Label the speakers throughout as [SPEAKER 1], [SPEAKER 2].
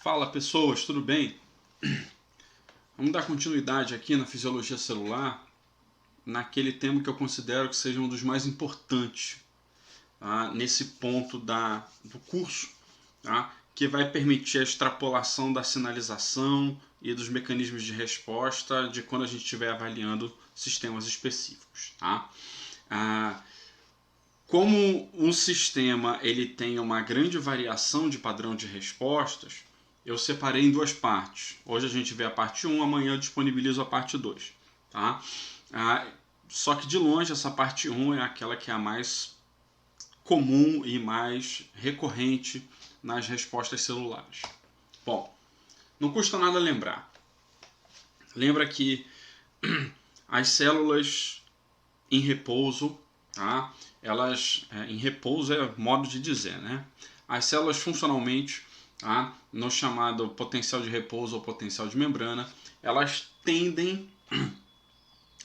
[SPEAKER 1] Fala pessoas, tudo bem? Vamos dar continuidade aqui na fisiologia celular, naquele tema que eu considero que seja um dos mais importantes, tá? Nesse ponto do curso, tá? Que vai permitir a extrapolação da sinalização e dos mecanismos de resposta de quando a gente estiver avaliando sistemas específicos. Tá? Como um sistema ele tem uma grande variação de padrão de respostas, eu separei em duas partes. Hoje a gente vê a parte 1, amanhã eu disponibilizo a parte 2. Tá? Só que de longe essa parte 1 é aquela que é a mais comum e mais recorrente nas respostas celulares. Bom, não custa nada lembrar. Lembra que as células em repouso, tá? Elas em repouso é modo de dizer, né? As células funcionalmente, tá? No chamado potencial de repouso ou potencial de membrana, elas tendem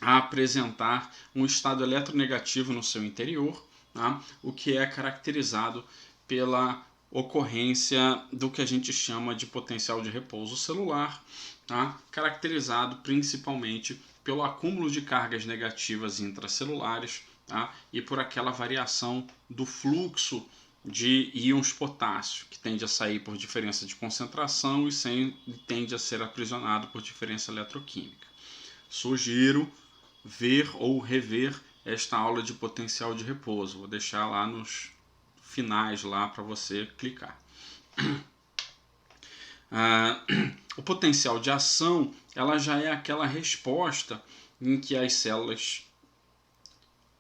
[SPEAKER 1] a apresentar um estado eletronegativo no seu interior, tá? O que é caracterizado pela ocorrência do que a gente chama de potencial de repouso celular, tá? Caracterizado principalmente pelo acúmulo de cargas negativas intracelulares, tá? E por aquela variação do fluxo de íons potássio, que tende a sair por diferença de concentração e tende a ser aprisionado por diferença eletroquímica. Sugiro ver ou rever esta aula de potencial de repouso. Vou deixar lá nos finais lá para você clicar. O potencial de ação ela já é aquela resposta em que as células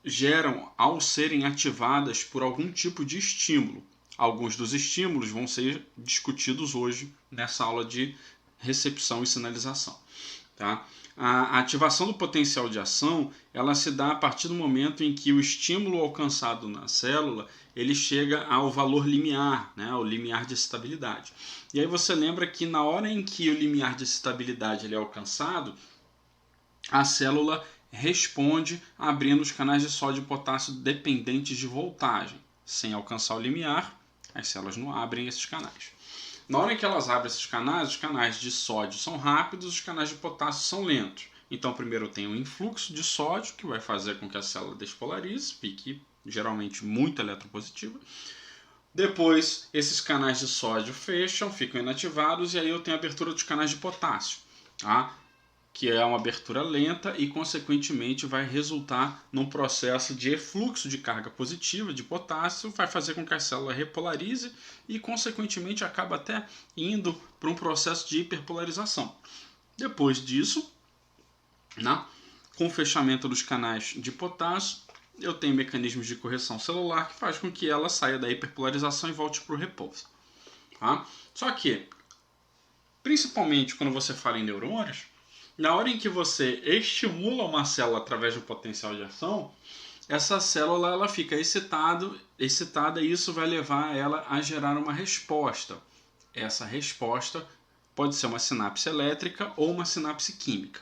[SPEAKER 1] geram ao serem ativadas por algum tipo de estímulo. Alguns dos estímulos vão ser discutidos hoje nessa aula de recepção e sinalização. Tá? A ativação do potencial de ação ela se dá a partir do momento em que o estímulo alcançado na célula ele chega ao valor limiar, né, ao limiar de excitabilidade. E aí você lembra que na hora em que o limiar de excitabilidade ele é alcançado, a célula responde abrindo os canais de sódio e potássio dependentes de voltagem. Sem alcançar o limiar, as células não abrem esses canais. Na hora que elas abrem esses canais, os canais de sódio são rápidos, os canais de potássio são lentos. Então, primeiro tem um influxo de sódio, que vai fazer com que a célula despolarize, fique geralmente muito eletropositiva. Depois, esses canais de sódio fecham, ficam inativados, e aí eu tenho a abertura dos canais de potássio, tá? Que é uma abertura lenta e, consequentemente, vai resultar num processo de efluxo de carga positiva de potássio, vai fazer com que a célula repolarize e, consequentemente, acaba até indo para um processo de hiperpolarização. Depois disso, né, com o fechamento dos canais de potássio, eu tenho mecanismos de correção celular que faz com que ela saia da hiperpolarização e volte para o repouso. Tá? Só que, principalmente quando você fala em neurônios, na hora em que você estimula uma célula através do potencial de ação, essa célula ela fica excitada e isso vai levar ela a gerar uma resposta. Essa resposta pode ser uma sinapse elétrica ou uma sinapse química.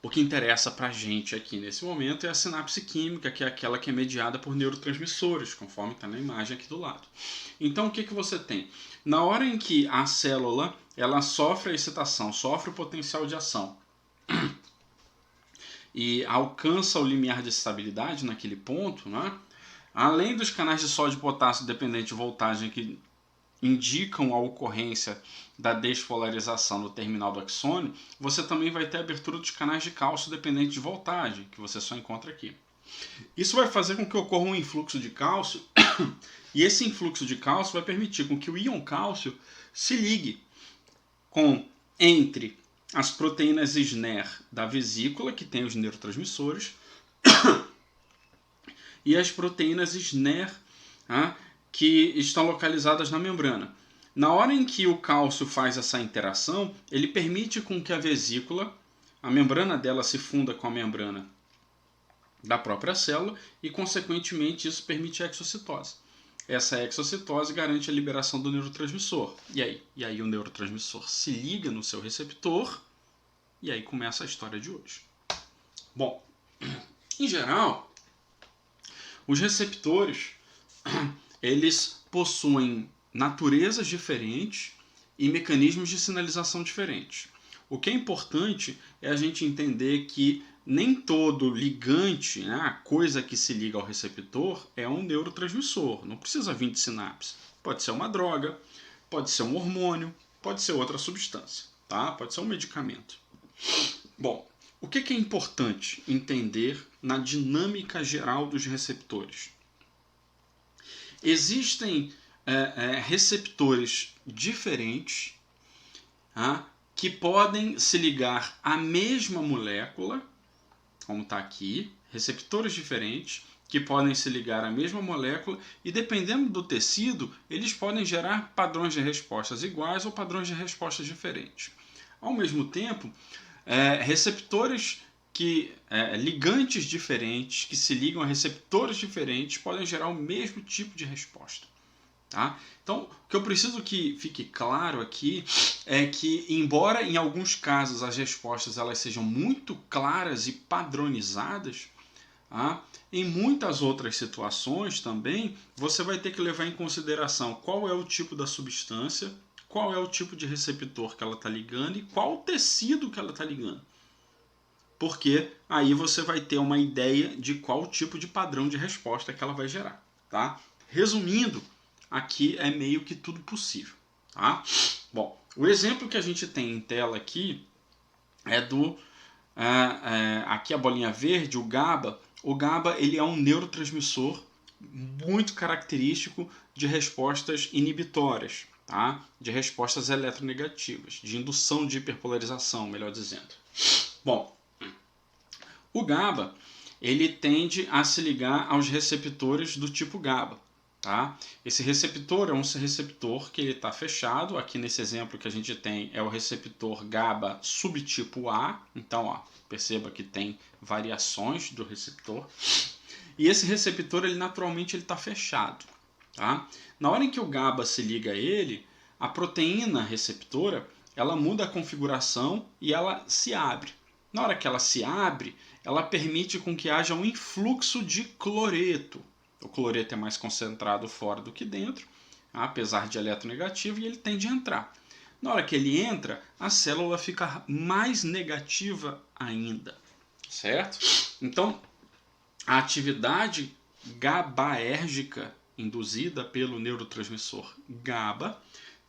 [SPEAKER 1] O que interessa para a gente aqui nesse momento é a sinapse química, que é aquela que é mediada por neurotransmissores, conforme está na imagem aqui do lado. Então o que você tem? Na hora em que a célula ela sofre a excitação, sofre o potencial de ação e alcança o limiar de estabilidade naquele ponto, né? Além dos canais de sódio e potássio dependente de voltagem que indicam a ocorrência da despolarização no terminal do axônio, você também vai ter a abertura dos canais de cálcio dependente de voltagem, que você só encontra aqui. Isso vai fazer com que ocorra um influxo de cálcio, e esse influxo de cálcio vai permitir com que o íon cálcio se ligue entre as proteínas SNER da vesícula, que tem os neurotransmissores, e as proteínas SNER, que estão localizadas na membrana. Na hora em que o cálcio faz essa interação, ele permite com que a vesícula, a membrana dela se funda com a membrana da própria célula e, consequentemente, isso permite a exocitose. Essa exocitose garante a liberação do neurotransmissor. E aí o neurotransmissor se liga no seu receptor e aí começa a história de hoje. Bom, em geral, os receptores eles possuem naturezas diferentes e mecanismos de sinalização diferentes. O que é importante é a gente entender que nem todo ligante, né, a coisa que se liga ao receptor, é um neurotransmissor. Não precisa vir de sinapse. Pode ser uma droga, pode ser um hormônio, pode ser outra substância, tá? Pode ser um medicamento. Bom, o que é importante entender na dinâmica geral dos receptores? Existem receptores diferentes, que podem se ligar à mesma molécula, como está aqui, receptores diferentes que podem se ligar à mesma molécula e, dependendo do tecido, eles podem gerar padrões de respostas iguais ou padrões de respostas diferentes. Ao mesmo tempo, receptores ligantes diferentes que se ligam a receptores diferentes podem gerar o mesmo tipo de resposta. Tá? Então, o que eu preciso que fique claro aqui é que, embora em alguns casos as respostas elas sejam muito claras e padronizadas, em muitas outras situações também você vai ter que levar em consideração qual é o tipo da substância, qual é o tipo de receptor que ela está ligando e qual o tecido que ela está ligando. Porque aí você vai ter uma ideia de qual tipo de padrão de resposta que ela vai gerar. Tá? Resumindo, aqui é meio que tudo possível. Tá? Bom, o exemplo que a gente tem em tela aqui é do... aqui a bolinha verde, o GABA. O GABA ele é um neurotransmissor muito característico de respostas inibitórias, tá? De respostas eletronegativas, de indução de hiperpolarização, melhor dizendo. Bom, o GABA ele tende a se ligar aos receptores do tipo GABA. Tá? Esse receptor é um receptor que ele está fechado. Aqui nesse exemplo que a gente tem é o receptor GABA subtipo A. Então, perceba que tem variações do receptor. E esse receptor ele naturalmente está fechado. Tá? Na hora em que o GABA se liga a ele, a proteína receptora ela muda a configuração e ela se abre. Na hora que ela se abre, ela permite com que haja um influxo de cloreto. O cloreto é mais concentrado fora do que dentro, apesar de eletronegativo, e ele tende a entrar. Na hora que ele entra, a célula fica mais negativa ainda, certo? Então, a atividade GABAérgica induzida pelo neurotransmissor GABA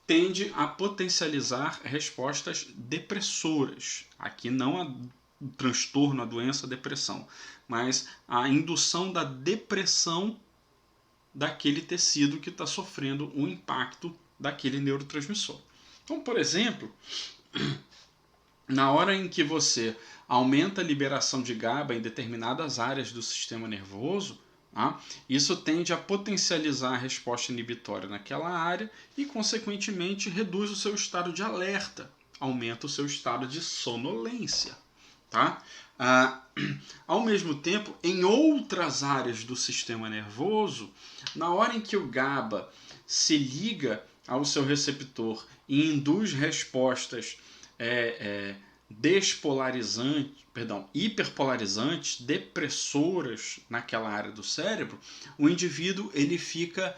[SPEAKER 1] tende a potencializar respostas depressoras. Aqui não a transtorno, a doença, a depressão, mas a indução da depressão daquele tecido que está sofrendo o impacto daquele neurotransmissor. Então, por exemplo, na hora em que você aumenta a liberação de GABA em determinadas áreas do sistema nervoso, isso tende a potencializar a resposta inibitória naquela área e, consequentemente, reduz o seu estado de alerta, aumenta o seu estado de sonolência. Tá? Ao mesmo tempo, em outras áreas do sistema nervoso, na hora em que o GABA se liga ao seu receptor e induz respostas hiperpolarizantes, depressoras naquela área do cérebro, o indivíduo ele fica,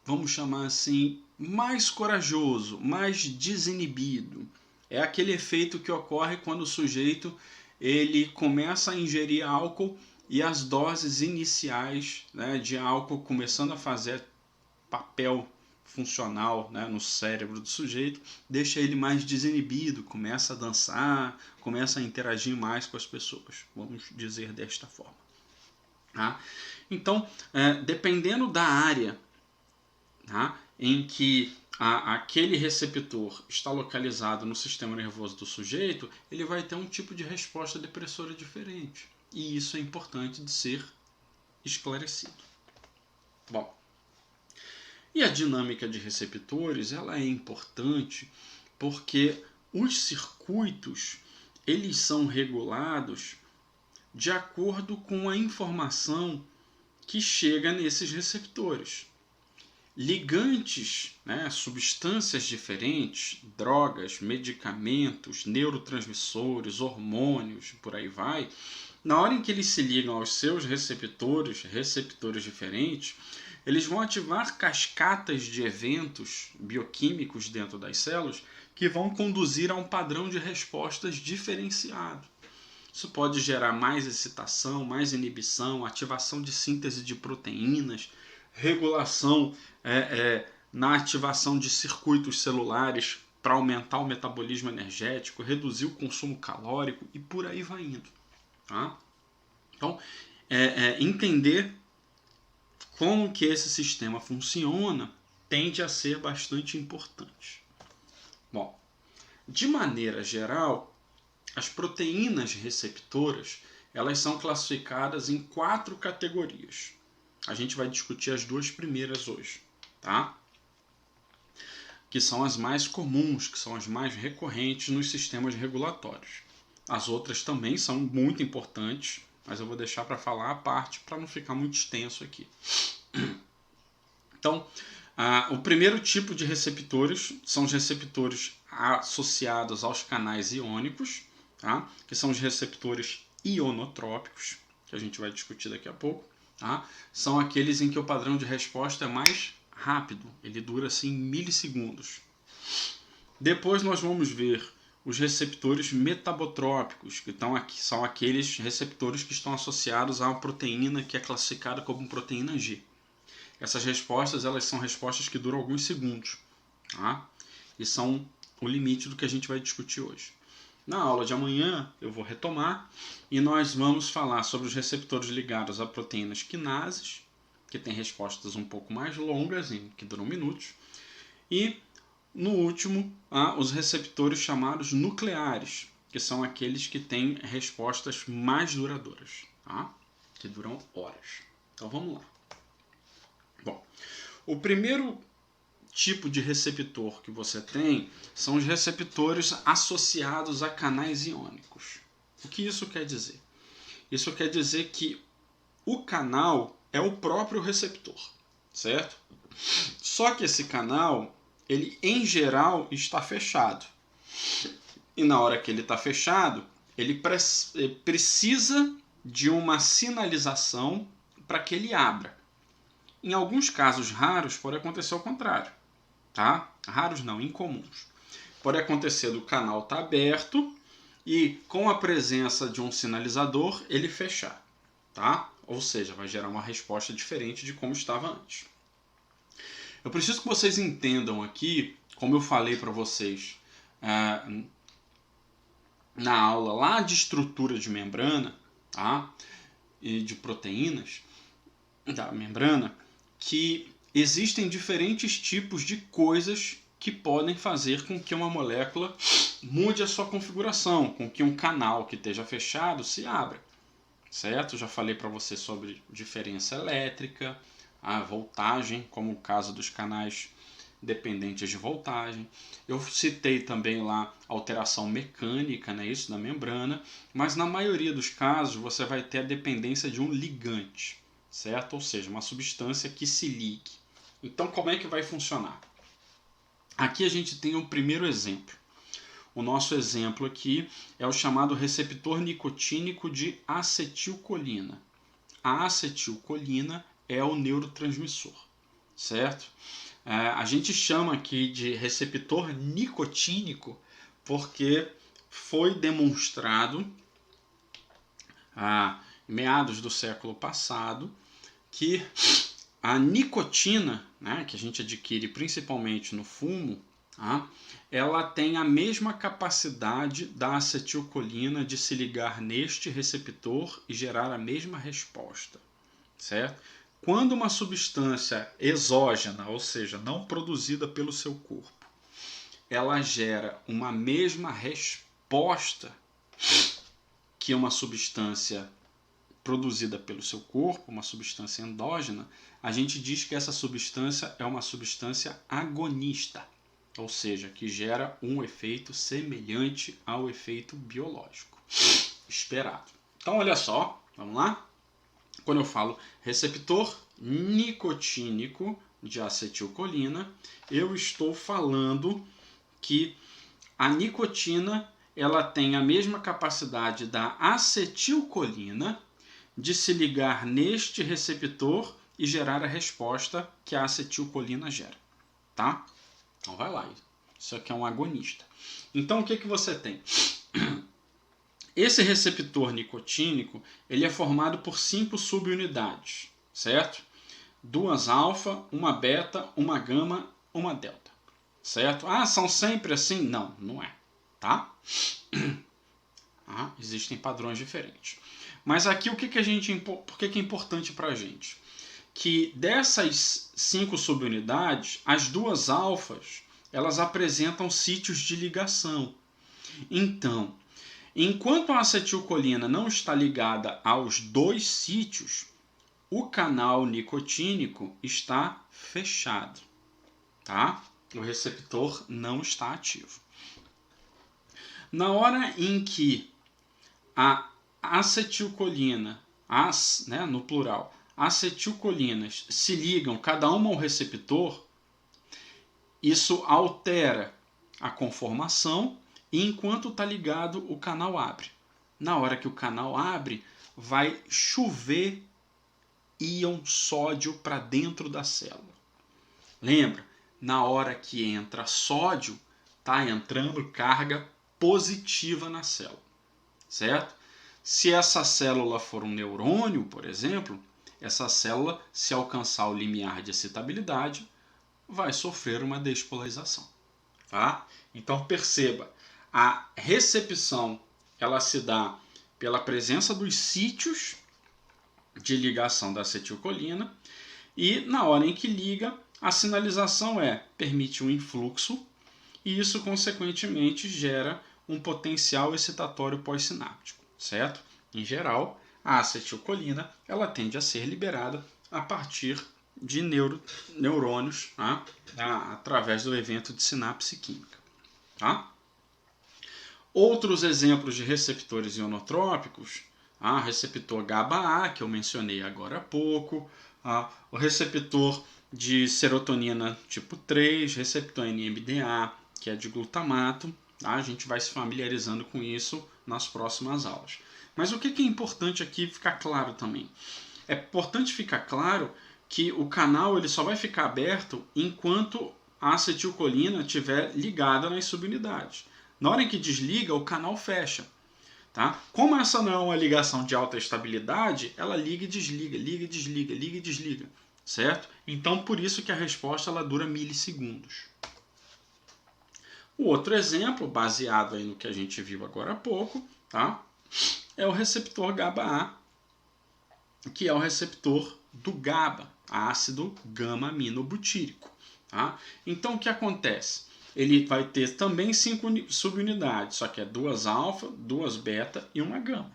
[SPEAKER 1] vamos chamar assim, mais corajoso, mais desinibido. É aquele efeito que ocorre quando o sujeito ele começa a ingerir álcool e as doses iniciais, né, de álcool começando a fazer papel funcional, né, no cérebro do sujeito, deixa ele mais desinibido, começa a dançar, começa a interagir mais com as pessoas, vamos dizer desta forma. Tá? Então, dependendo da área, tá, em que aquele receptor está localizado no sistema nervoso do sujeito, ele vai ter um tipo de resposta depressora diferente. E isso é importante de ser esclarecido. Bom, e a dinâmica de receptores ela é importante porque os circuitos eles são regulados de acordo com a informação que chega nesses receptores. Ligantes, né, substâncias diferentes, drogas, medicamentos, neurotransmissores, hormônios, por aí vai, na hora em que eles se ligam aos seus receptores diferentes, eles vão ativar cascatas de eventos bioquímicos dentro das células que vão conduzir a um padrão de respostas diferenciado. Isso pode gerar mais excitação, mais inibição, ativação de síntese de proteínas, regulação na ativação de circuitos celulares para aumentar o metabolismo energético, reduzir o consumo calórico e por aí vai indo. Tá? Então, entender como que esse sistema funciona tende a ser bastante importante. Bom, de maneira geral, as proteínas receptoras, elas são classificadas em 4 categorias. A gente vai discutir as 2 primeiras hoje, tá? Que são as mais comuns, que são as mais recorrentes nos sistemas regulatórios. As outras também são muito importantes, mas eu vou deixar para falar à parte para não ficar muito extenso aqui. Então, o primeiro tipo de receptores são os receptores associados aos canais iônicos, tá? Que são os receptores ionotrópicos, que a gente vai discutir daqui a pouco. Tá? São aqueles em que o padrão de resposta é mais rápido, ele dura assim milissegundos. Depois nós vamos ver os receptores metabotrópicos, que são aqueles receptores que estão associados a uma proteína que é classificada como proteína G. Essas respostas, elas são respostas que duram alguns segundos, tá? E são o limite do que a gente vai discutir hoje. Na aula de amanhã eu vou retomar e nós vamos falar sobre os receptores ligados a proteínas quinases, que têm respostas um pouco mais longas, que duram minutos, e no último, os receptores chamados nucleares, que são aqueles que têm respostas mais duradouras, tá? Que duram horas. Então vamos lá. Bom, o primeiro tipo de receptor que você tem são os receptores associados a canais iônicos. O que isso quer dizer? Isso quer dizer que o canal é o próprio receptor, certo? Só que esse canal, ele em geral está fechado. E na hora que ele está fechado, ele precisa de uma sinalização para que ele abra. Em alguns casos raros pode acontecer o contrário. Tá? Raros não, incomuns. Pode acontecer do canal estar aberto e com a presença de um sinalizador ele fechar. Tá? Ou seja, vai gerar uma resposta diferente de como estava antes. Eu preciso que vocês entendam aqui, como eu falei para vocês na aula lá de estrutura de membrana, tá? E de proteínas da membrana, que existem diferentes tipos de coisas que podem fazer com que uma molécula mude a sua configuração, com que um canal que esteja fechado se abra, certo? Já falei para você sobre diferença elétrica, a voltagem, como o caso dos canais dependentes de voltagem. Eu citei também lá alteração mecânica, né, isso da membrana, mas na maioria dos casos você vai ter a dependência de um ligante, certo? Ou seja, uma substância que se ligue. Então, como é que vai funcionar? Aqui a gente tem um primeiro exemplo. O nosso exemplo aqui é o chamado receptor nicotínico de acetilcolina. A acetilcolina é o neurotransmissor, certo? A gente chama aqui de receptor nicotínico porque foi demonstrado em meados do século passado que a nicotina, né, que a gente adquire principalmente no fumo, ela tem a mesma capacidade da acetilcolina de se ligar neste receptor e gerar a mesma resposta, certo? Quando uma substância exógena, ou seja, não produzida pelo seu corpo, ela gera uma mesma resposta que uma substância produzida pelo seu corpo, uma substância endógena, a gente diz que essa substância é uma substância agonista, ou seja, que gera um efeito semelhante ao efeito biológico esperado. Então, olha só, vamos lá? Quando eu falo receptor nicotínico de acetilcolina, eu estou falando que a nicotina ela tem a mesma capacidade da acetilcolina de se ligar neste receptor e gerar a resposta que a acetilcolina gera, tá? Então vai lá, isso aqui é um agonista. Então o que você tem? Esse receptor nicotínico ele é formado por 5 subunidades, certo? 2 alfa, 1 beta, 1 gama, 1 delta, certo? Ah, são sempre assim? Não, não é, tá? Existem padrões diferentes. Mas aqui por que é importante para a gente? Que dessas 5 subunidades, as 2 alfas elas apresentam sítios de ligação. Então, enquanto a acetilcolina não está ligada aos 2 sítios, o canal nicotínico está fechado, tá? O receptor não está ativo. Na hora em que a acetilcolina, no plural, acetilcolinas se ligam cada uma ao receptor, isso altera a conformação e enquanto está ligado o canal abre. Na hora que o canal abre, vai chover íon sódio para dentro da célula. Lembra? Na hora que entra sódio, está entrando carga positiva na célula, certo? Se essa célula for um neurônio, por exemplo, essa célula, se alcançar o limiar de excitabilidade, vai sofrer uma despolarização, tá? Então perceba, a recepção ela se dá pela presença dos sítios de ligação da acetilcolina e na hora em que liga, a sinalização permite um influxo e isso consequentemente gera um potencial excitatório pós-sináptico, certo? Em geral, a acetilcolina ela tende a ser liberada a partir de neurônios, tá? Através do evento de sinapse química. Tá? Outros exemplos de receptores ionotrópicos, receptor GABA-A, que eu mencionei agora há pouco, o receptor de serotonina tipo 3, receptor NMDA, que é de glutamato. Tá? A gente vai se familiarizando com isso nas próximas aulas. Mas o que é importante aqui ficar claro também? É importante ficar claro que o canal ele só vai ficar aberto enquanto a acetilcolina estiver ligada nas subunidades. Na hora em que desliga, o canal fecha. Tá? Como essa não é uma ligação de alta estabilidade, ela liga e desliga, liga e desliga, liga e desliga. Certo? Então, por isso que a resposta ela dura milissegundos. O outro exemplo, baseado aí no que a gente viu agora há pouco, tá? É o receptor GABA-A, que é o receptor do GABA, ácido gama-aminobutírico. Tá? Então, o que acontece? Ele vai ter também 5 subunidades, só que é 2 alfa, 2 beta e 1 gama.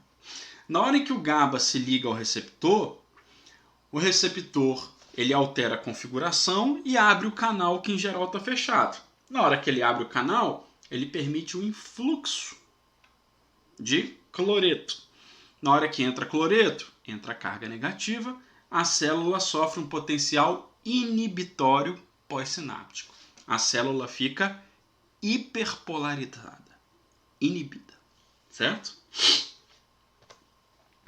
[SPEAKER 1] Na hora em que o GABA se liga ao receptor, o receptor ele altera a configuração e abre o canal que em geral está fechado. Na hora que ele abre o canal, ele permite o influxo de cloreto. Na hora que entra cloreto, entra carga negativa, a célula sofre um potencial inibitório pós-sináptico. A célula fica hiperpolarizada, inibida, certo?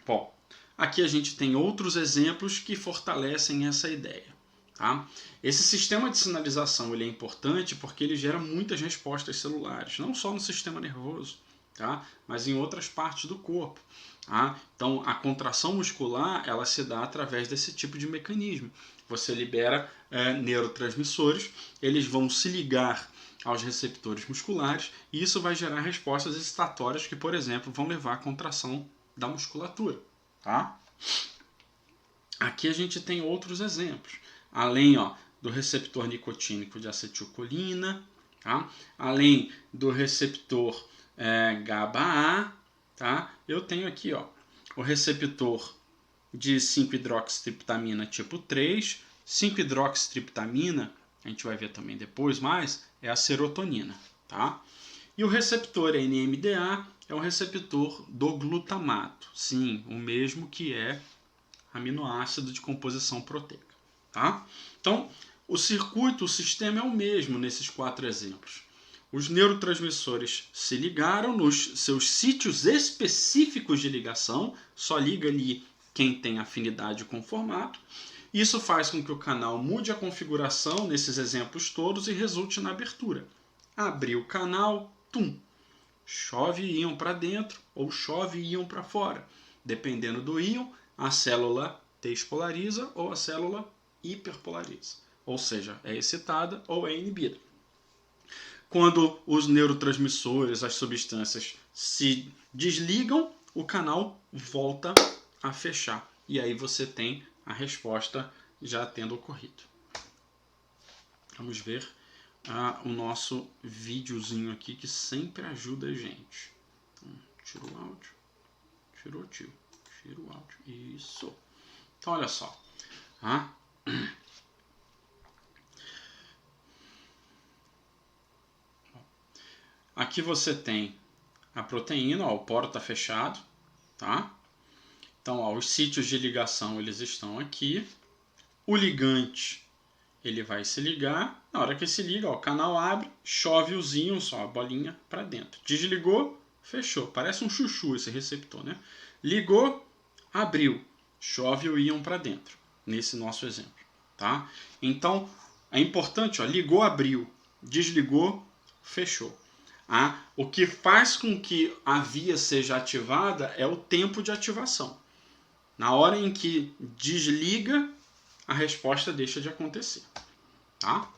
[SPEAKER 1] Bom, aqui a gente tem outros exemplos que fortalecem essa ideia. Tá? Esse sistema de sinalização ele é importante porque ele gera muitas respostas celulares, não só no sistema nervoso, tá? Mas em outras partes do corpo. Tá? Então, a contração muscular ela se dá através desse tipo de mecanismo. Você libera neurotransmissores, eles vão se ligar aos receptores musculares e isso vai gerar respostas excitatórias que, por exemplo, vão levar à contração da musculatura. Tá? Aqui a gente tem outros exemplos. Além do receptor nicotínico de acetilcolina, tá? Além do receptor GABA-A, tá? Eu tenho aqui o receptor de 5-hidroxitriptamina tipo 3. 5-hidroxitriptamina, a gente vai ver também depois mais, é a serotonina. Tá? E o receptor NMDA é o receptor do glutamato. Sim, o mesmo que é aminoácido de composição proteica. Tá? Então, o circuito, o sistema é o mesmo nesses 4 exemplos. Os neurotransmissores se ligaram nos seus sítios específicos de ligação, só liga ali quem tem afinidade com o formato, Isso faz com que o canal mude a configuração nesses exemplos todos e resulte na abertura. Abrir o canal, tum, chove íon para dentro ou chove íon para fora. Dependendo do íon, a célula despolariza ou a célula hiperpolariza. Ou seja, é excitada ou é inibida. Quando os neurotransmissores, as substâncias se desligam, o canal volta a fechar. E aí você tem a resposta já tendo ocorrido. Vamos ver o nosso videozinho aqui que sempre ajuda a gente. Então, tira o áudio. Tirou, tio. Tira o áudio. Isso. Então, olha só. Aqui você tem a proteína, ó, o poro está fechado, tá? Então, ó, os sítios de ligação eles estão aqui. O ligante ele vai se ligar. Na hora que se liga, ó, o canal abre, chove os íons, ó, a bolinha para dentro. Desligou, fechou. Parece um chuchu esse receptor, né? Ligou, abriu, chove o íon para dentro. Nesse nosso exemplo, tá? Então, é importante, ó, ligou, abriu, desligou, fechou. O que faz com que a via seja ativada é o tempo de ativação. Na hora em que desliga, a resposta deixa de acontecer. Tá?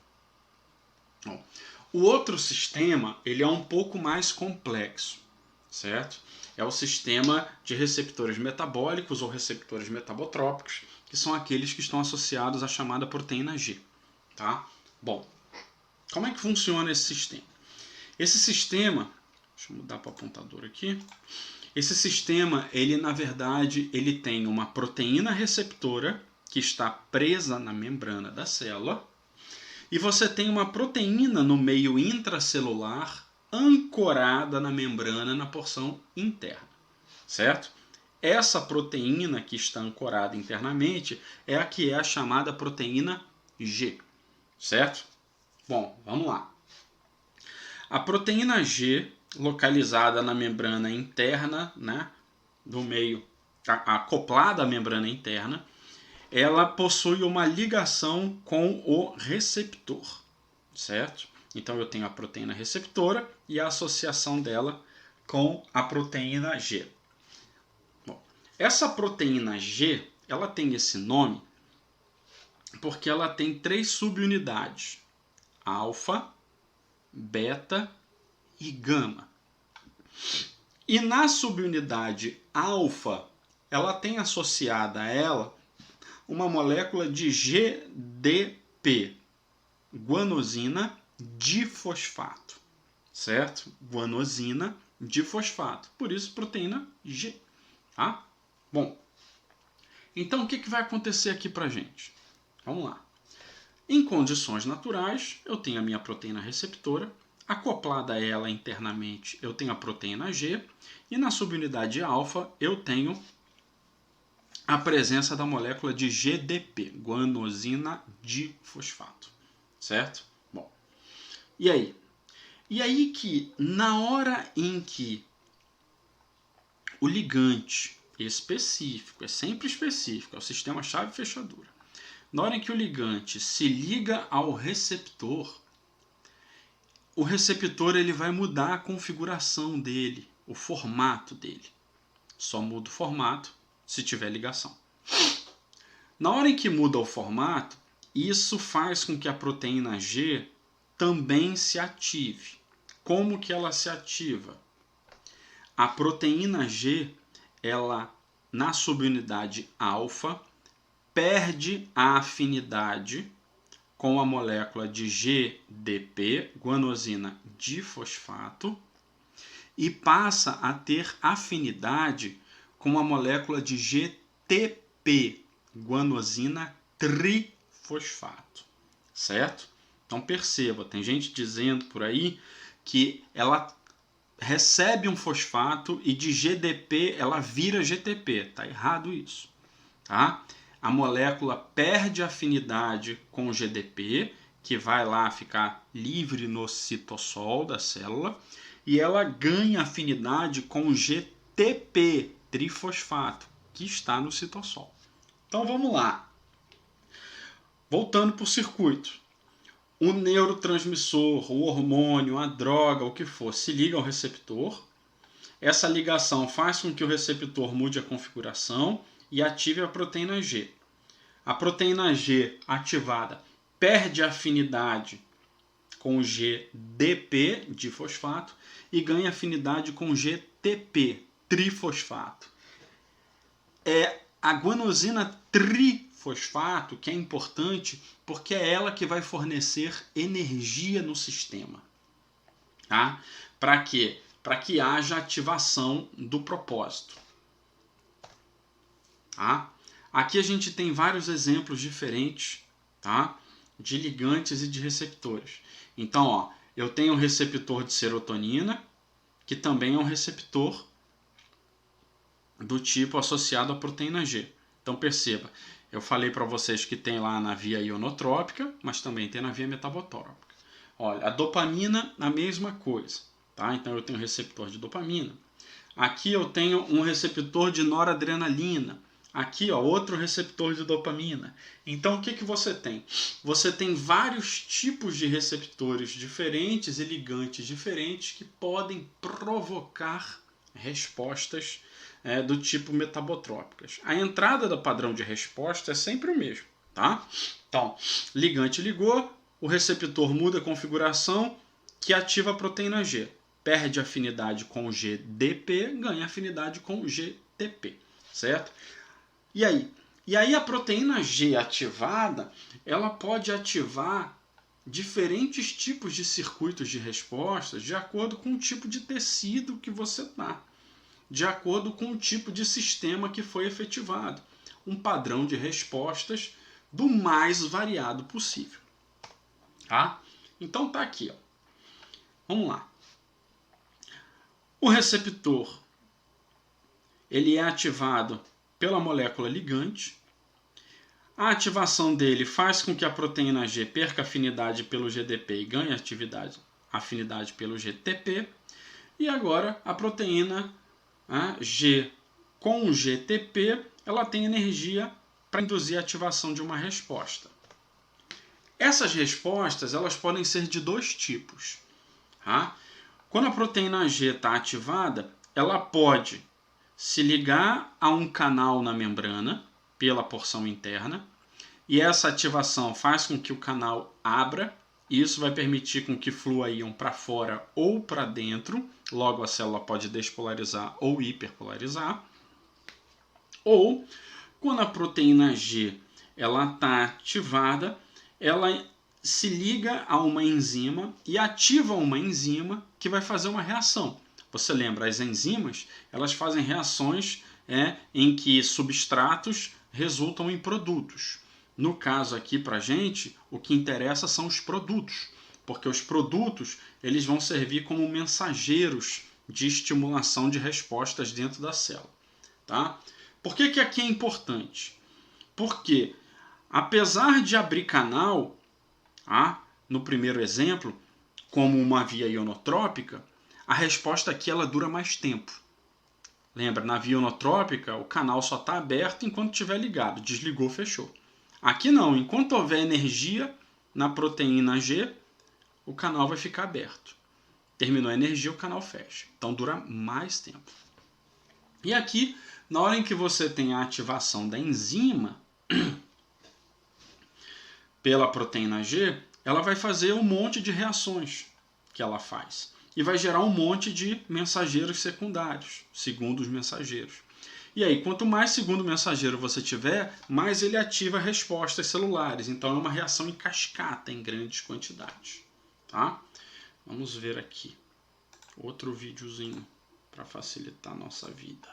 [SPEAKER 1] Bom, o outro sistema ele é um pouco mais complexo, certo? É o sistema de receptores metabólicos ou receptores metabotrópicos, que são aqueles que estão associados à chamada proteína G. Tá? Bom, como é que funciona esse sistema? Esse sistema, deixa eu mudar para o apontador aqui. Esse sistema, ele na verdade, ele tem uma proteína receptora que está presa na membrana da célula e você tem uma proteína no meio intracelular ancorada na membrana na porção interna, certo? Essa proteína que está ancorada internamente é a que é a chamada proteína G, certo? Bom, vamos lá. A proteína G, localizada na membrana interna, né, do meio, acoplada à membrana interna, ela possui uma ligação com o receptor, certo? Então eu tenho a proteína receptora e a associação dela com a proteína G. Bom, essa proteína G, ela tem esse nome porque ela tem 3 subunidades: alfa, beta e gama. E na subunidade alfa, ela tem associada a ela uma molécula de GDP, guanosina difosfato, certo? Guanosina difosfato, por isso proteína G. Tá? Bom, então o que vai acontecer aqui pra gente? Vamos lá. Em condições naturais, eu tenho a minha proteína receptora, acoplada a ela internamente eu tenho a proteína G, e na subunidade alfa eu tenho a presença da molécula de GDP, guanosina difosfato, certo? Bom, e aí? E aí que na hora em que o ligante específico, é sempre específico, é o sistema chave-fechadura, na hora em que o ligante se liga ao receptor, o receptor ele vai mudar a configuração dele, o formato dele. Só muda o formato se tiver ligação. Na hora em que muda o formato, isso faz com que a proteína G também se ative. Como que ela se ativa? A proteína G, ela na subunidade alfa, perde a afinidade com a molécula de GDP, guanosina difosfato, e passa a ter afinidade com a molécula de GTP, guanosina trifosfato, certo? Então perceba, tem gente dizendo por aí que ela recebe um fosfato e de GDP ela vira GTP. Tá errado isso, tá? A molécula perde afinidade com o GDP, que vai lá ficar livre no citossol da célula, e ela ganha afinidade com o GTP, trifosfato, que está no citossol. Então vamos lá. Voltando para o circuito. O neurotransmissor, o hormônio, a droga, o que for, se liga ao receptor. Essa ligação faz com que o receptor mude a configuração e ative a proteína G. A proteína G ativada perde afinidade com o GDP, difosfato, e ganha afinidade com o GTP, trifosfato. É a guanosina trifosfato que é importante porque é ela que vai fornecer energia no sistema. Tá? Para quê? Para que haja ativação do propósito. Tá? Aqui a gente tem vários exemplos diferentes, tá? De ligantes e de receptores. Então, ó, eu tenho um receptor de serotonina, que também é um receptor do tipo associado à proteína G. Então perceba, eu falei para vocês que tem lá na via ionotrópica, mas também tem na via metabotrópica. Olha, a dopamina, a mesma coisa. Tá? Então eu tenho receptor de dopamina. Aqui eu tenho um receptor de noradrenalina. Aqui, ó, outro receptor de dopamina. Então o que você tem? Você tem vários tipos de receptores diferentes e ligantes diferentes que podem provocar respostas do tipo metabotrópicas. A entrada do padrão de resposta é sempre o mesmo. Tá? Então, ligante ligou, o receptor muda a configuração que ativa a proteína G. Perde afinidade com o GDP, ganha afinidade com o GTP. Certo? E aí a proteína G ativada, ela pode ativar diferentes tipos de circuitos de respostas de acordo com o tipo de tecido que você está, de acordo com o tipo de sistema que foi efetivado. Um padrão de respostas do mais variado possível. Tá? Então tá aqui. Ó. Vamos lá. O receptor ele é ativado pela molécula ligante. A ativação dele faz com que a proteína G perca afinidade pelo GDP e ganhe afinidade pelo GTP. E agora a proteína G com o GTP ela tem energia para induzir a ativação de uma resposta. Essas respostas elas podem ser de dois tipos. Tá? Quando a proteína G está ativada, ela pode se ligar a um canal na membrana pela porção interna e essa ativação faz com que o canal abra e isso vai permitir com que flua íon para fora ou para dentro, logo a célula pode despolarizar ou hiperpolarizar. Ou quando a proteína G ela está ativada, ela se liga a uma enzima e ativa uma enzima que vai fazer uma reação. Você lembra, as enzimas elas fazem reações em que substratos resultam em produtos. No caso aqui para a gente, o que interessa são os produtos, porque os produtos eles vão servir como mensageiros de estimulação de respostas dentro da célula. Tá? Por que aqui é importante? Porque, apesar de abrir canal, no primeiro exemplo, como uma via ionotrópica, a resposta aqui ela dura mais tempo. Lembra, na via ionotrópica, o canal só está aberto enquanto estiver ligado. Desligou, fechou. Aqui não, enquanto houver energia na proteína G, o canal vai ficar aberto. Terminou a energia, o canal fecha. Então dura mais tempo. E aqui, na hora em que você tem a ativação da enzima pela proteína G, ela vai fazer um monte de reações que ela faz. E vai gerar um monte de mensageiros secundários, segundos mensageiros. E aí, quanto mais segundo mensageiro você tiver, mais ele ativa respostas celulares. Então é uma reação em cascata em grandes quantidades. Tá? Vamos ver aqui. Outro videozinho para facilitar a nossa vida.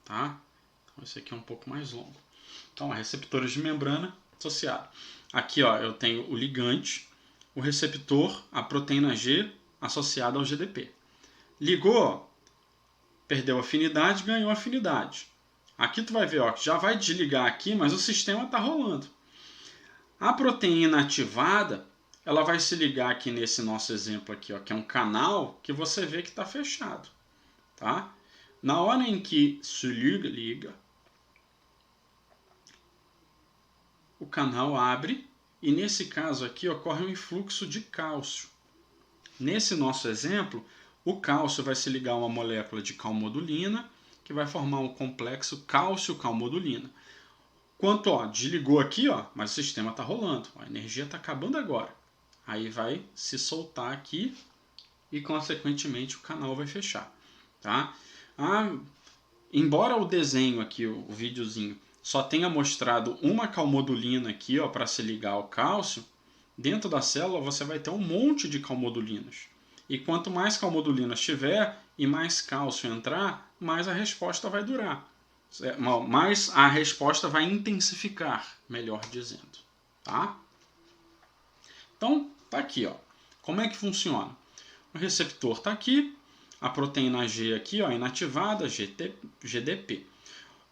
[SPEAKER 1] Tá? Então esse aqui é um pouco mais longo. Então, receptores de membrana associado. Aqui ó, eu tenho o ligante, o receptor, a proteína G associada ao GDP. Ligou, perdeu afinidade, ganhou afinidade. Aqui tu vai ver, ó, que já vai desligar aqui, mas o sistema está rolando. A proteína ativada, ela vai se ligar aqui nesse nosso exemplo aqui, ó, que é um canal que você vê que está fechado. Tá? Na hora em que se liga, o canal abre e nesse caso aqui ocorre um influxo de cálcio. Nesse nosso exemplo, o cálcio vai se ligar a uma molécula de calmodulina, que vai formar um complexo cálcio-calmodulina. Quanto, desligou aqui, mas o sistema está rolando, a energia está acabando agora. Aí vai se soltar aqui e, consequentemente, o canal vai fechar. Tá? Embora o desenho aqui, o videozinho, só tenha mostrado uma calmodulina aqui para se ligar ao cálcio, dentro da célula você vai ter um monte de calmodulinas. E quanto mais calmodulinas tiver e mais cálcio entrar, mais a resposta vai durar. Mais a resposta vai intensificar, melhor dizendo. Tá? Então, tá aqui. Como é que funciona? O receptor está aqui, a proteína G aqui, inativada, GDP.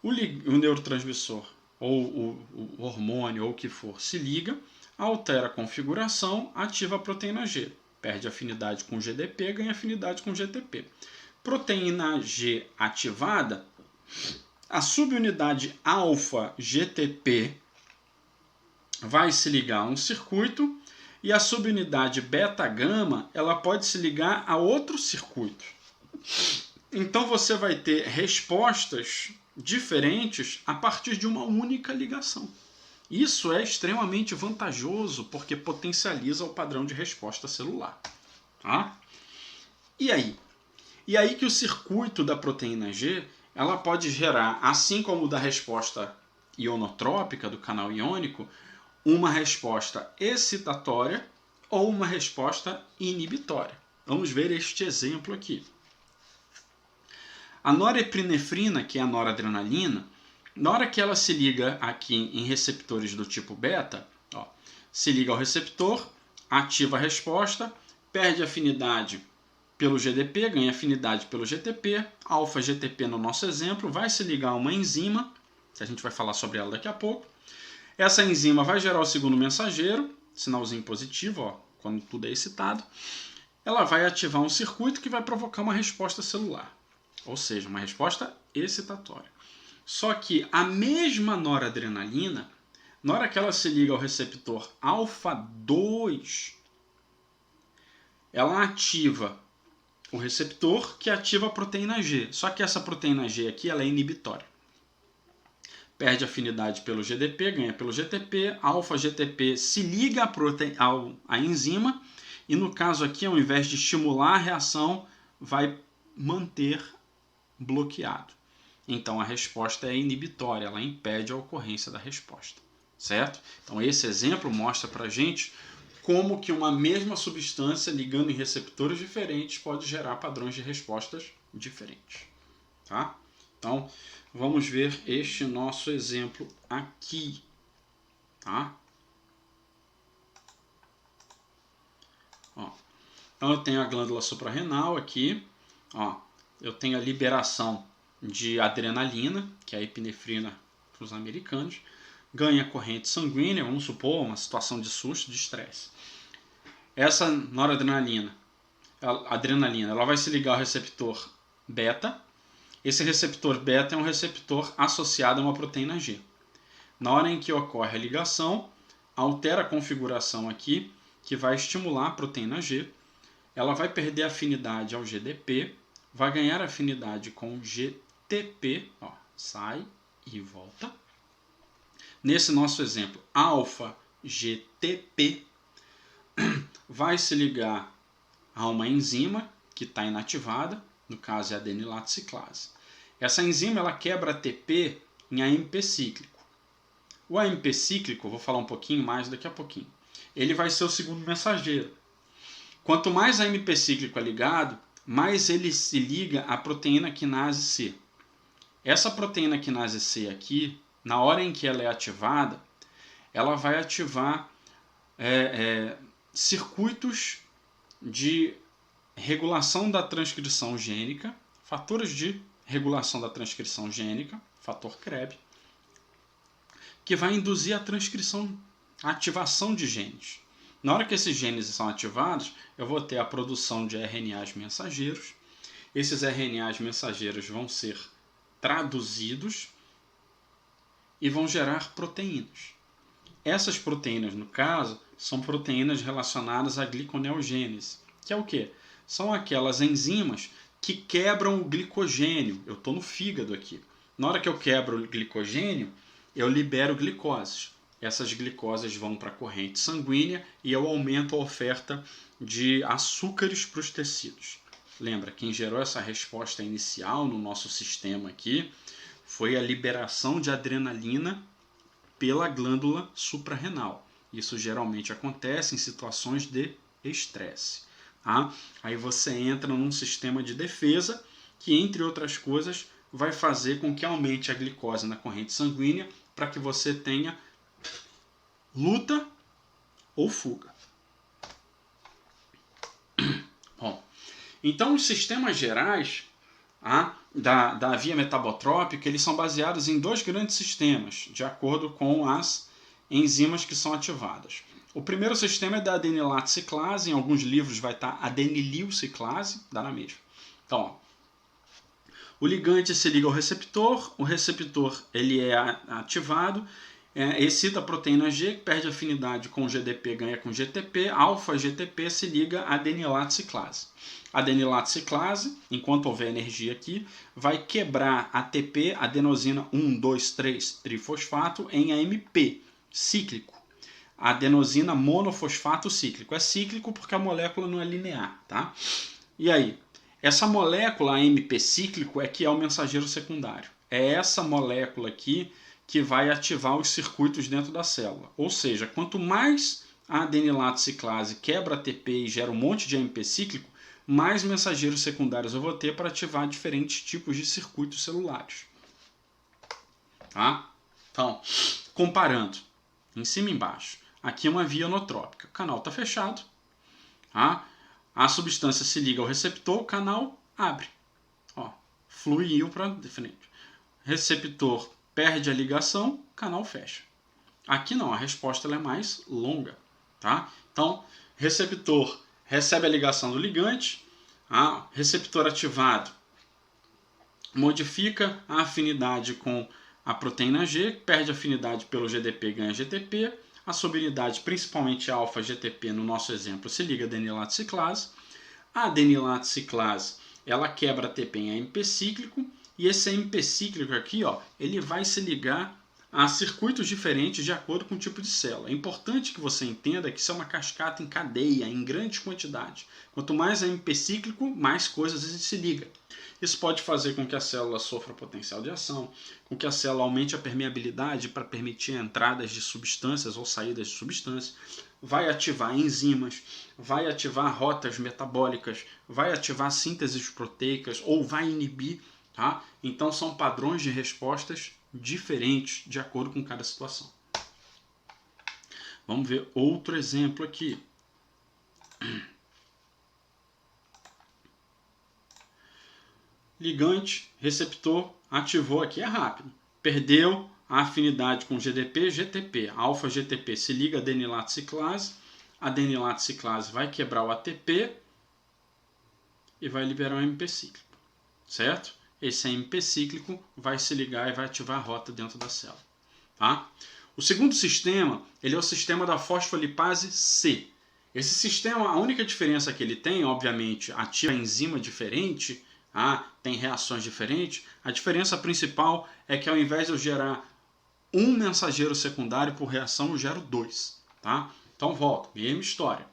[SPEAKER 1] O neurotransmissor, ou o hormônio, ou o que for, se liga, altera a configuração, ativa a proteína G. Perde afinidade com GDP, ganha afinidade com GTP. Proteína G ativada, a subunidade alfa-GTP vai se ligar a um circuito e a subunidade beta-gama ela pode se ligar a outro circuito. Então você vai ter respostas diferentes a partir de uma única ligação. Isso é extremamente vantajoso porque potencializa o padrão de resposta celular. Tá? E aí? E aí que o circuito da proteína G ela pode gerar, assim como o da resposta ionotrópica do canal iônico, uma resposta excitatória ou uma resposta inibitória. Vamos ver este exemplo aqui. A norepinefrina, que é a noradrenalina, na hora que ela se liga aqui em receptores do tipo beta, se liga ao receptor, ativa a resposta, perde afinidade pelo GDP, ganha afinidade pelo GTP, alfa-GTP no nosso exemplo, vai se ligar a uma enzima, que a gente vai falar sobre ela daqui a pouco. Essa enzima vai gerar o segundo mensageiro, sinalzinho positivo, quando tudo é excitado. Ela vai ativar um circuito que vai provocar uma resposta celular, ou seja, uma resposta excitatória. Só que a mesma noradrenalina, na hora que ela se liga ao receptor alfa-2, ela ativa o receptor que ativa a proteína G. Só que essa proteína G aqui ela é inibitória. Perde afinidade pelo GDP, ganha pelo GTP, alfa-GTP se liga à enzima e no caso aqui, ao invés de estimular a reação, vai manter bloqueado. Então a resposta é inibitória, ela impede a ocorrência da resposta, certo? Então esse exemplo mostra pra gente como que uma mesma substância ligando em receptores diferentes pode gerar padrões de respostas diferentes, tá? Então vamos ver este nosso exemplo aqui, tá? Então eu tenho a glândula suprarrenal aqui, eu tenho a liberação de adrenalina, que é a epinefrina para os americanos, ganha corrente sanguínea, vamos supor, uma situação de susto, de estresse. Essa noradrenalina, ela vai se ligar ao receptor beta. Esse receptor beta é um receptor associado a uma proteína G. Na hora em que ocorre a ligação, altera a configuração aqui, que vai estimular a proteína G. Ela vai perder afinidade ao GDP, vai ganhar afinidade com o GTP, sai e volta. Nesse nosso exemplo, alfa-GTP vai se ligar a uma enzima que está inativada, no caso é a adenilato ciclase. Essa enzima ela quebra ATP em AMP cíclico. O AMP cíclico, vou falar um pouquinho mais daqui a pouquinho, ele vai ser o segundo mensageiro. Quanto mais AMP cíclico é ligado, mais ele se liga à proteína quinase C. Essa proteína quinase C aqui, na hora em que ela é ativada, ela vai ativar circuitos de regulação da transcrição gênica, fatores de regulação da transcrição gênica, fator CREB, que vai induzir a transcrição, a ativação de genes. Na hora que esses genes são ativados, eu vou ter a produção de RNAs mensageiros. Esses RNAs mensageiros vão ser traduzidos e vão gerar proteínas. Essas proteínas, no caso, são proteínas relacionadas à gliconeogênese, que é o quê? São aquelas enzimas que quebram o glicogênio. Eu estou no fígado aqui. Na hora que eu quebro o glicogênio, eu libero glicoses. Essas glicoses vão para a corrente sanguínea e eu aumento a oferta de açúcares para os tecidos. Lembra, quem gerou essa resposta inicial no nosso sistema aqui foi a liberação de adrenalina pela glândula suprarrenal. Isso geralmente acontece em situações de estresse. Tá? Aí você entra num sistema de defesa que, entre outras coisas, vai fazer com que aumente a glicose na corrente sanguínea para que você tenha luta ou fuga. Bom, então os sistemas gerais da via metabotrópica, eles são baseados em dois grandes sistemas, de acordo com as enzimas que são ativadas. O primeiro sistema é da adenilato ciclase, em alguns livros vai estar adenilil ciclase, dá na mesma. Então, ó, o ligante se liga ao receptor, o receptor ele é ativado, excita a proteína G, que perde afinidade com GDP, ganha com GTP, alfa-GTP se liga a adenilato ciclase. A adenilato ciclase, enquanto houver energia aqui, vai quebrar ATP, adenosina 1,2,3-trifosfato, em AMP, cíclico. Adenosina monofosfato cíclico. É cíclico porque a molécula não é linear, tá? E aí? Essa molécula AMP cíclico é que é o mensageiro secundário. É essa molécula aqui que vai ativar os circuitos dentro da célula. Ou seja, quanto mais a adenilato ciclase quebra ATP e gera um monte de AMP cíclico, mais mensageiros secundários eu vou ter para ativar diferentes tipos de circuitos celulares. Tá? Então, comparando, em cima e embaixo, aqui é uma via inotrópica. O canal está fechado. Tá? A substância se liga ao receptor, o canal abre. Ó, fluiu para frente. Receptor perde a ligação, o canal fecha. Aqui não, a resposta ela é mais longa. Tá? Então, receptor recebe a ligação do ligante, receptor ativado modifica a afinidade com a proteína G, perde afinidade pelo GDP, ganha GTP, a solubilidade, principalmente alfa-GTP, no nosso exemplo, se liga a adenilato ciclase. A adenilato ciclase, ela quebra ATP em AMP cíclico, e esse AMP cíclico aqui, ó, ele vai se ligar a circuitos diferentes de acordo com o tipo de célula. É importante que você entenda que isso é uma cascata em cadeia, em grande quantidade. Quanto mais AMP cíclico, mais coisas a gente se liga. Isso pode fazer com que a célula sofra potencial de ação, com que a célula aumente a permeabilidade para permitir entradas de substâncias ou saídas de substâncias, vai ativar enzimas, vai ativar rotas metabólicas, vai ativar sínteses proteicas ou vai inibir. Tá? Então são padrões de respostas diferentes de acordo com cada situação. Vamos ver outro exemplo aqui. Ligante, receptor, ativou aqui, é rápido. Perdeu a afinidade com GDP, GTP. Alfa-GTP se liga a adenilato ciclase. A adenilato ciclase vai quebrar o ATP e vai liberar o AMP cíclico. Certo? Esse AMP cíclico vai se ligar e vai ativar a rota dentro da célula. Tá? O segundo sistema, ele é o sistema da fosfolipase C. Esse sistema, a única diferença que ele tem, obviamente, ativa a enzima diferente, tem reações diferentes. A diferença principal é que ao invés de eu gerar um mensageiro secundário por reação, eu gero dois. Tá? Então volta, mesma história.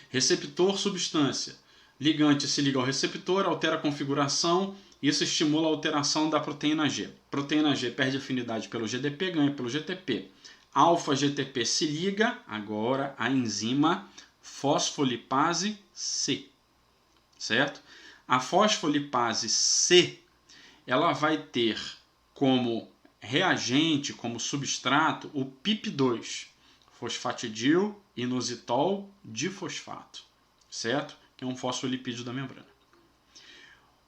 [SPEAKER 1] Receptor, substância. Ligante se liga ao receptor, altera a configuração, isso estimula a alteração da proteína G. Proteína G perde afinidade pelo GDP, ganha pelo GTP. Alfa-GTP se liga agora à enzima fosfolipase C. Certo? A fosfolipase C, ela vai ter como reagente, como substrato, o PIP2, fosfatidil inositol difosfato. Certo? Que é um fosfolipídio da membrana.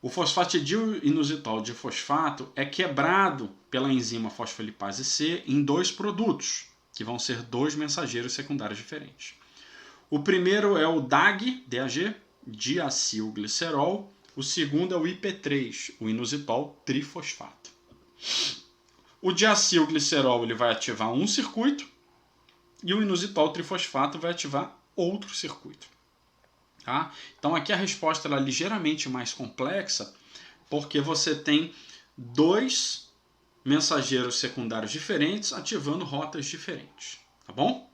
[SPEAKER 1] O fosfatidil inositol difosfato é quebrado pela enzima fosfolipase C em dois produtos, que vão ser dois mensageiros secundários diferentes. O primeiro é o DAG, diacilglicerol. O segundo é o IP3, o inositol trifosfato. O diacilglicerol ele vai ativar um circuito e o inositol trifosfato vai ativar outro circuito. Tá? Então aqui a resposta ela é ligeiramente mais complexa, porque você tem dois mensageiros secundários diferentes ativando rotas diferentes. Tá bom?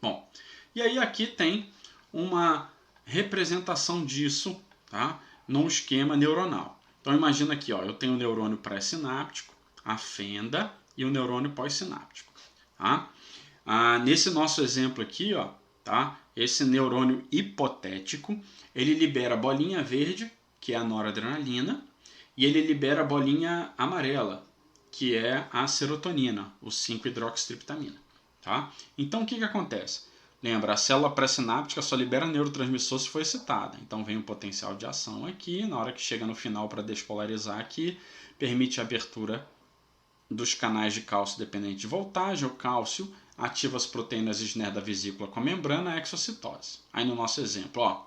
[SPEAKER 1] Bom, e aí aqui tem uma representação disso, tá? Num esquema neuronal. Então imagina aqui, ó, eu tenho o neurônio pré-sináptico, a fenda e o neurônio pós-sináptico. Tá? Nesse nosso exemplo aqui, ó, tá? Esse neurônio hipotético, ele libera a bolinha verde, que é a noradrenalina, e ele libera a bolinha amarela, que é a serotonina, o 5-hidroxitriptamina. Tá? Então o que acontece? Lembra, a célula pré-sináptica só libera neurotransmissor se for excitada. Então vem o potencial de ação aqui, na hora que chega no final para despolarizar aqui, permite a abertura dos canais de cálcio dependente de voltagem. O cálcio ativa as proteínas SNER da vesícula com a membrana, a exocitose. Aí no nosso exemplo, ó,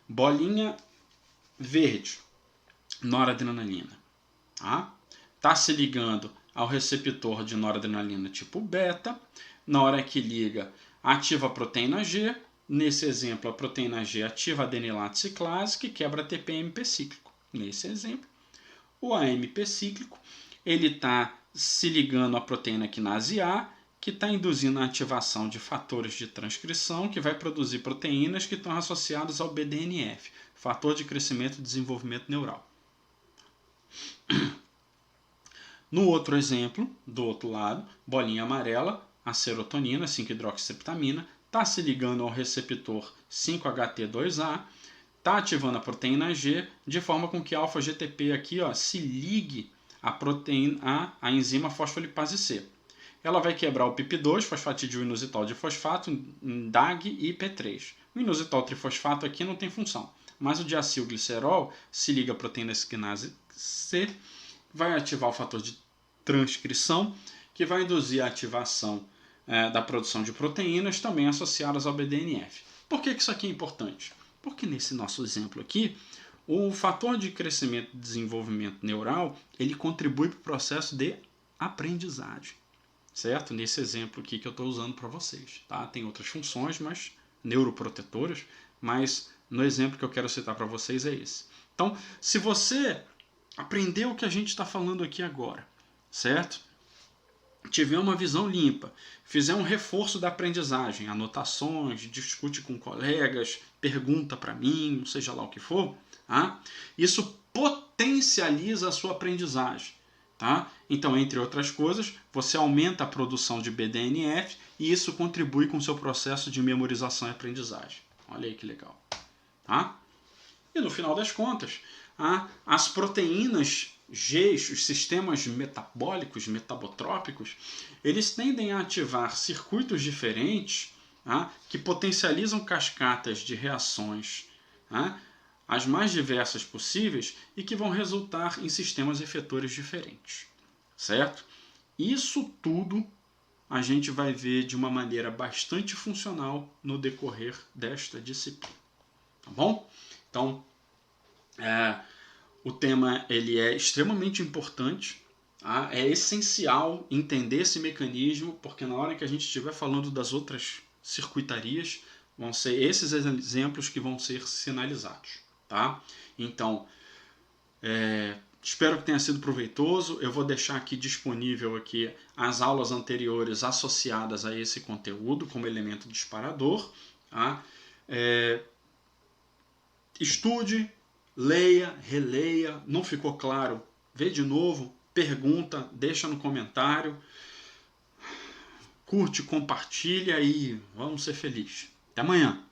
[SPEAKER 1] bolinha verde, noradrenalina. Tá se ligando ao receptor de noradrenalina tipo beta. Na hora que liga, ativa a proteína G. Nesse exemplo, a proteína G ativa a adenilato ciclase, que quebra TPMP cíclico. Nesse exemplo, o AMP cíclico ele está se ligando à proteína quinase A, que está induzindo a ativação de fatores de transcrição, que vai produzir proteínas que estão associadas ao BDNF, fator de crescimento e desenvolvimento neural. No outro exemplo, do outro lado, bolinha amarela, a serotonina, 5-hidroxitriptamina, está se ligando ao receptor 5-HT2A, está ativando a proteína G, de forma com que a alfa-GTP aqui, ó, se ligue à proteína, à enzima fosfolipase C. Ela vai quebrar o PIP2, fosfatidil-inositol difosfato, DAG e IP3. O inositol trifosfato aqui não tem função, mas o diacilglicerol se liga à proteína quinase C, vai ativar o fator de transcrição, que vai induzir a ativação da produção de proteínas também associadas ao BDNF. Por que isso aqui é importante? Porque nesse nosso exemplo aqui, o fator de crescimento e desenvolvimento neural, ele contribui para o processo de aprendizagem, certo? Nesse exemplo aqui que eu estou usando para vocês, tá? Tem outras funções, mas neuroprotetoras, mas no exemplo que eu quero citar para vocês é esse. Então, se você aprendeu o que a gente está falando aqui agora, certo? Tiver uma visão limpa, fizer um reforço da aprendizagem, anotações, discute com colegas, pergunta para mim, seja lá o que for, tá? Isso potencializa a sua aprendizagem. Tá? Então, entre outras coisas, você aumenta a produção de BDNF e isso contribui com o seu processo de memorização e aprendizagem. Olha aí que legal. Tá? E no final das contas, as proteínas G, os sistemas metabólicos, metabotrópicos, eles tendem a ativar circuitos diferentes, que potencializam cascatas de reações, as mais diversas possíveis e que vão resultar em sistemas efetores diferentes, certo? Isso tudo a gente vai ver de uma maneira bastante funcional no decorrer desta disciplina, tá bom? Então, o tema ele é extremamente importante, tá? É essencial entender esse mecanismo, porque na hora que a gente estiver falando das outras circuitarias, vão ser esses exemplos que vão ser sinalizados. Tá? Então, espero que tenha sido proveitoso. Eu vou deixar aqui disponível aqui as aulas anteriores associadas a esse conteúdo como elemento disparador. Tá? Estude, leia, releia. Não ficou claro? Vê de novo, pergunta, deixa no comentário. Curte, compartilha e vamos ser felizes. Até amanhã!